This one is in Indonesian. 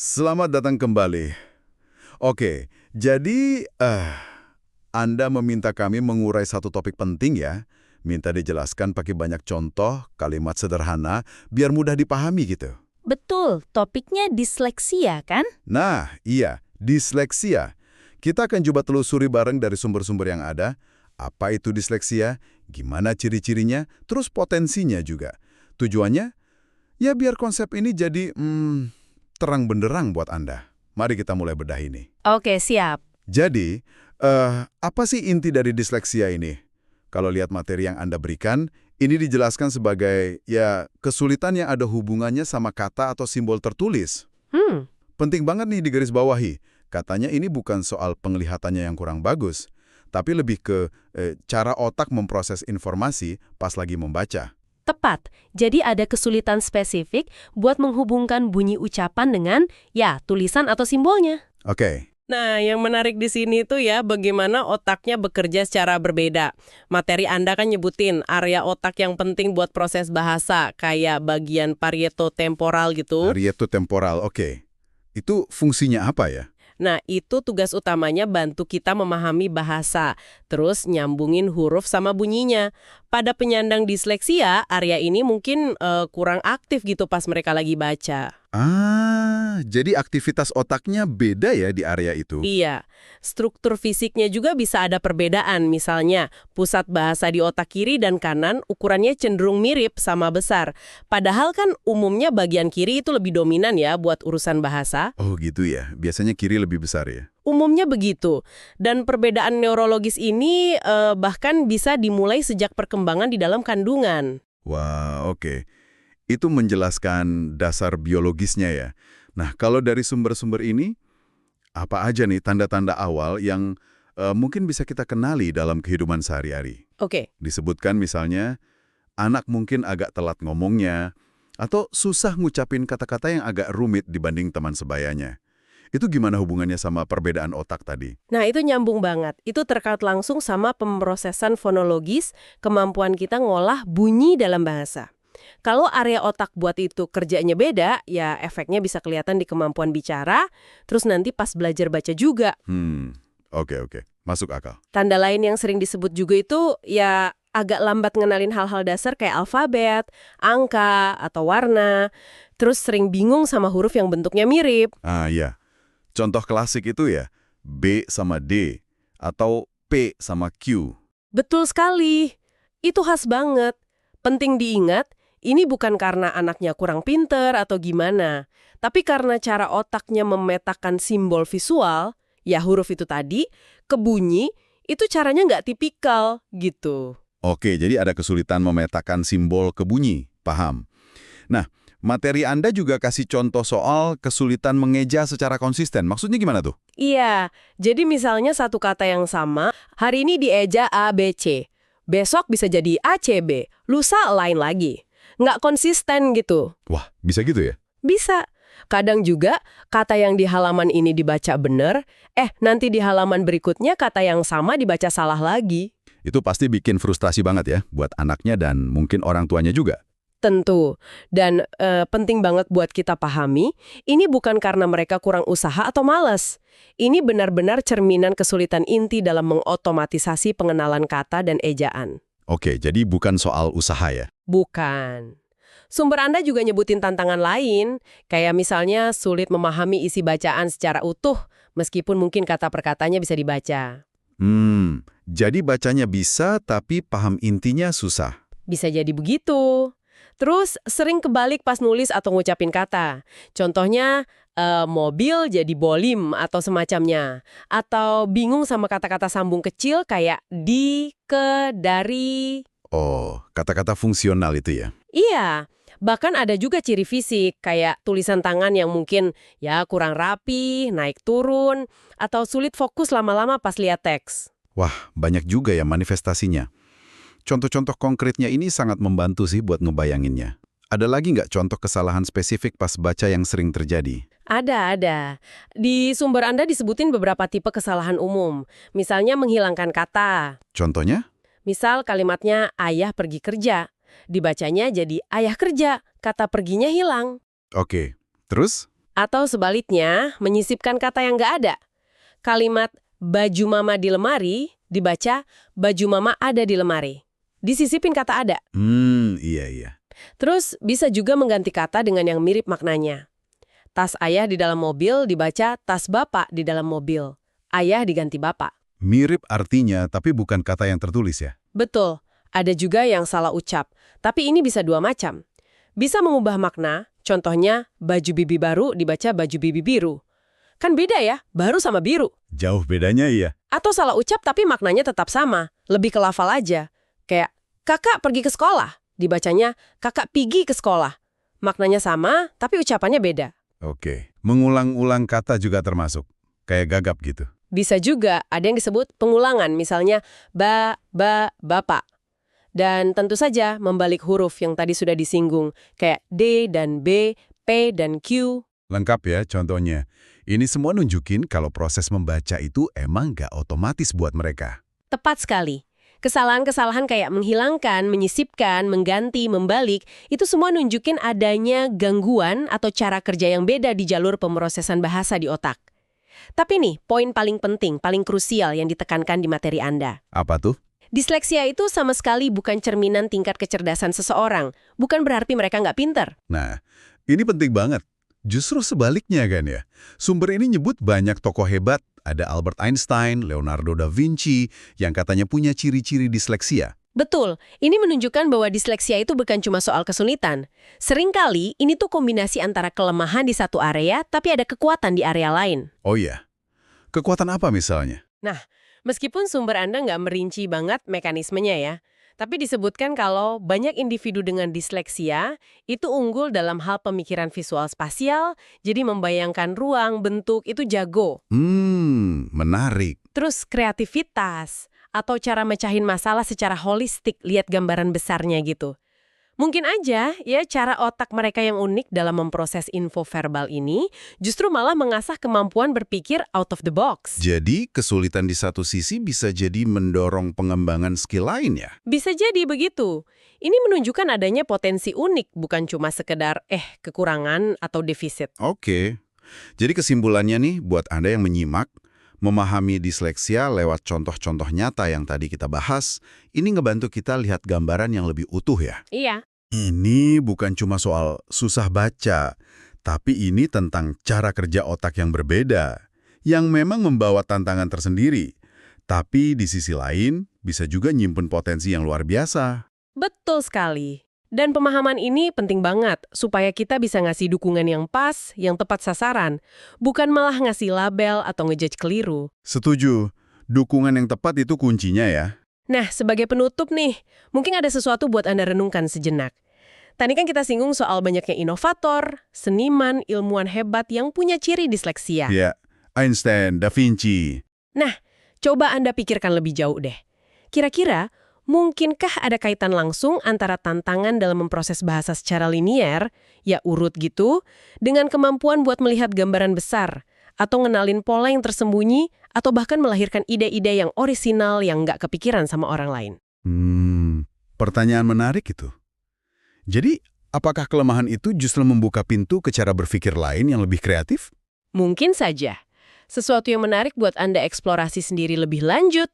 Selamat datang kembali. Oke, jadi Anda meminta kami mengurai satu topik penting ya. Minta dijelaskan pakai banyak contoh, kalimat sederhana, biar mudah dipahami gitu. Betul, topiknya disleksia kan? Nah, iya, disleksia. Kita akan coba telusuri bareng dari sumber-sumber yang ada. Apa itu disleksia, gimana ciri-cirinya, terus potensinya juga. Tujuannya? Ya biar konsep ini jadi terang benderang buat Anda. Mari kita mulai bedah ini. Oke, siap. Jadi, apa sih inti dari disleksia ini? Kalau lihat materi yang Anda berikan, ini dijelaskan sebagai, ya, kesulitan yang ada hubungannya sama kata atau simbol tertulis. Hmm, Penting banget nih digarisbawahi. Katanya ini bukan soal penglihatannya yang kurang bagus, tapi lebih ke cara otak memproses informasi pas lagi membaca. tepat. Jadi ada kesulitan spesifik buat menghubungkan bunyi ucapan dengan, ya, tulisan atau simbolnya. Oke, Nah, yang menarik di sini tuh ya bagaimana otaknya bekerja secara berbeda. Materi Anda kan nyebutin area otak yang penting buat proses bahasa, kayak bagian parieto-temporal gitu. parieto-temporal, oke. Itu fungsinya apa ya? Nah, itu tugas utamanya bantu kita memahami bahasa, terus nyambungin huruf sama bunyinya. Pada penyandang disleksia, area ini mungkin kurang aktif gitu pas mereka lagi baca. Jadi aktivitas otaknya beda ya di area itu? Iya, struktur fisiknya juga bisa ada perbedaan. Misalnya, pusat bahasa di otak kiri dan kanan ukurannya cenderung mirip sama besar. Padahal kan umumnya bagian kiri itu lebih dominan ya buat urusan bahasa. Oh gitu ya, biasanya kiri lebih besar ya? Umumnya begitu. Dan perbedaan neurologis ini bahkan bisa dimulai sejak perkembangan di dalam kandungan. Wah, oke. Itu menjelaskan dasar biologisnya ya. Nah, kalau dari sumber-sumber ini, apa aja nih tanda-tanda awal yang mungkin bisa kita kenali dalam kehidupan sehari-hari? Oke. Disebutkan misalnya, anak mungkin agak telat ngomongnya, atau susah ngucapin kata-kata yang agak rumit dibanding teman sebayanya. Itu gimana hubungannya sama perbedaan otak tadi? Nah, itu nyambung banget. Itu terkait langsung sama pemrosesan fonologis, kemampuan kita ngolah bunyi dalam bahasa. Kalau area otak buat itu kerjanya beda, ya efeknya bisa kelihatan di kemampuan bicara, terus nanti pas belajar baca juga. Oke. Masuk akal. Tanda lain yang sering disebut juga itu ya agak lambat ngenalin hal-hal dasar kayak alfabet, angka, atau warna, terus sering bingung sama huruf yang bentuknya mirip. Iya. Contoh klasik itu ya, B sama D, atau P sama Q. Betul sekali. Itu khas banget. Penting diingat, ini bukan karena anaknya kurang pinter atau gimana, tapi karena cara otaknya memetakan simbol visual, ya huruf itu tadi, ke bunyi, itu caranya nggak tipikal, gitu. Oke, jadi ada kesulitan memetakan simbol ke bunyi. Paham. Nah, materi Anda juga kasih contoh soal kesulitan mengeja secara konsisten. Maksudnya gimana tuh? Iya, jadi misalnya satu kata yang sama, hari ini dieja A, B, C. Besok bisa jadi A, C, B. Lusa lain lagi. Nggak konsisten gitu. Wah, bisa gitu ya? Bisa. Kadang juga kata yang di halaman ini dibaca benar, nanti di halaman berikutnya kata yang sama dibaca salah lagi. Itu pasti bikin frustrasi banget ya buat anaknya dan mungkin orang tuanya juga. Tentu. Dan penting banget buat kita pahami, ini bukan karena mereka kurang usaha atau malas. Ini benar-benar cerminan kesulitan inti dalam mengotomatisasi pengenalan kata dan ejaan. Oke, jadi bukan soal usaha ya? Bukan. Sumber Anda juga nyebutin tantangan lain, kayak misalnya sulit memahami isi bacaan secara utuh, meskipun mungkin kata per katanya bisa dibaca. Jadi bacanya bisa tapi paham intinya susah. Bisa jadi begitu. Terus sering kebalik pas nulis atau ngucapin kata. Contohnya, mobil jadi bolim atau semacamnya. Atau bingung sama kata-kata sambung kecil kayak di, ke, dari. Oh, kata-kata fungsional itu ya? Iya, bahkan ada juga ciri fisik kayak tulisan tangan yang mungkin ya kurang rapi, naik turun, atau sulit fokus lama-lama pas lihat teks. Wah, banyak juga ya manifestasinya. Contoh-contoh konkretnya ini sangat membantu sih buat ngebayanginnya. Ada lagi nggak contoh kesalahan spesifik pas baca yang sering terjadi? Ada. Di sumber Anda disebutin beberapa tipe kesalahan umum. Misalnya menghilangkan kata. Contohnya? Misal kalimatnya ayah pergi kerja. Dibacanya jadi ayah kerja, kata perginya hilang. Oke, terus? Atau sebaliknya, menyisipkan kata yang nggak ada. Kalimat baju mama di lemari dibaca baju mama ada di lemari. Disisipin kata ada. Iya. Terus bisa juga mengganti kata dengan yang mirip maknanya. Tas ayah di dalam mobil dibaca tas bapak di dalam mobil. Ayah diganti bapak. Mirip artinya, tapi bukan kata yang tertulis ya? Betul, ada juga yang salah ucap. Tapi ini bisa dua macam. Bisa mengubah makna, contohnya baju bibi baru dibaca baju bibi biru. Kan beda ya, baru sama biru. Jauh bedanya iya. Atau salah ucap tapi maknanya tetap sama, lebih ke lafal aja. Kayak, kakak pergi ke sekolah, dibacanya kakak pigi ke sekolah. Maknanya sama, tapi ucapannya beda. Oke, mengulang-ulang kata juga termasuk. Kayak gagap gitu. Bisa juga ada yang disebut pengulangan, misalnya bapak. Dan tentu saja membalik huruf yang tadi sudah disinggung, kayak D dan B, P dan Q. Lengkap ya contohnya. Ini semua nunjukin kalau proses membaca itu emang nggak otomatis buat mereka. Tepat sekali. Kesalahan-kesalahan kayak menghilangkan, menyisipkan, mengganti, membalik, itu semua nunjukin adanya gangguan atau cara kerja yang beda di jalur pemrosesan bahasa di otak. Tapi nih, poin paling penting, paling krusial yang ditekankan di materi Anda. Apa tuh? Disleksia itu sama sekali bukan cerminan tingkat kecerdasan seseorang. Bukan berarti mereka nggak pinter. Nah, ini penting banget. Justru sebaliknya kan ya. Sumber ini nyebut banyak tokoh hebat. Ada Albert Einstein, Leonardo da Vinci, yang katanya punya ciri-ciri disleksia. Betul, ini menunjukkan bahwa disleksia itu bukan cuma soal kesulitan. Seringkali ini tuh kombinasi antara kelemahan di satu area, tapi ada kekuatan di area lain. Oh iya, kekuatan apa misalnya? Nah, meskipun sumber Anda nggak merinci banget mekanismenya ya, tapi disebutkan kalau banyak individu dengan disleksia itu unggul dalam hal pemikiran visual spasial, jadi membayangkan ruang, bentuk, itu jago. Menarik. Terus kreativitas, atau cara mecahin masalah secara holistik, lihat gambaran besarnya gitu. Mungkin aja ya cara otak mereka yang unik dalam memproses info verbal ini justru malah mengasah kemampuan berpikir out of the box. Jadi kesulitan di satu sisi bisa jadi mendorong pengembangan skill lain ya? Bisa jadi begitu. Ini menunjukkan adanya potensi unik, bukan cuma sekedar kekurangan atau defisit. Oke. Jadi kesimpulannya nih buat Anda yang menyimak, memahami disleksia lewat contoh-contoh nyata yang tadi kita bahas, ini ngebantu kita lihat gambaran yang lebih utuh ya? Iya. Ini bukan cuma soal susah baca, tapi ini tentang cara kerja otak yang berbeda, yang memang membawa tantangan tersendiri. Tapi di sisi lain, bisa juga nyimpen potensi yang luar biasa. Betul sekali. Dan pemahaman ini penting banget, supaya kita bisa ngasih dukungan yang pas, yang tepat sasaran, bukan malah ngasih label atau ngejudge keliru. Setuju, dukungan yang tepat itu kuncinya ya. Nah, sebagai penutup nih, mungkin ada sesuatu buat Anda renungkan sejenak. Tadi kan kita singgung soal banyaknya inovator, seniman, ilmuwan hebat yang punya ciri disleksia. Ya, Einstein, Da Vinci. Nah, coba Anda pikirkan lebih jauh deh. Kira-kira, mungkinkah ada kaitan langsung antara tantangan dalam memproses bahasa secara linier, ya urut gitu, dengan kemampuan buat melihat gambaran besar, atau ngenalin pola yang tersembunyi, atau bahkan melahirkan ide-ide yang orisinal yang nggak kepikiran sama orang lain? Pertanyaan menarik itu. Jadi, apakah kelemahan itu justru membuka pintu ke cara berpikir lain yang lebih kreatif? Mungkin saja. Sesuatu yang menarik buat Anda eksplorasi sendiri lebih lanjut.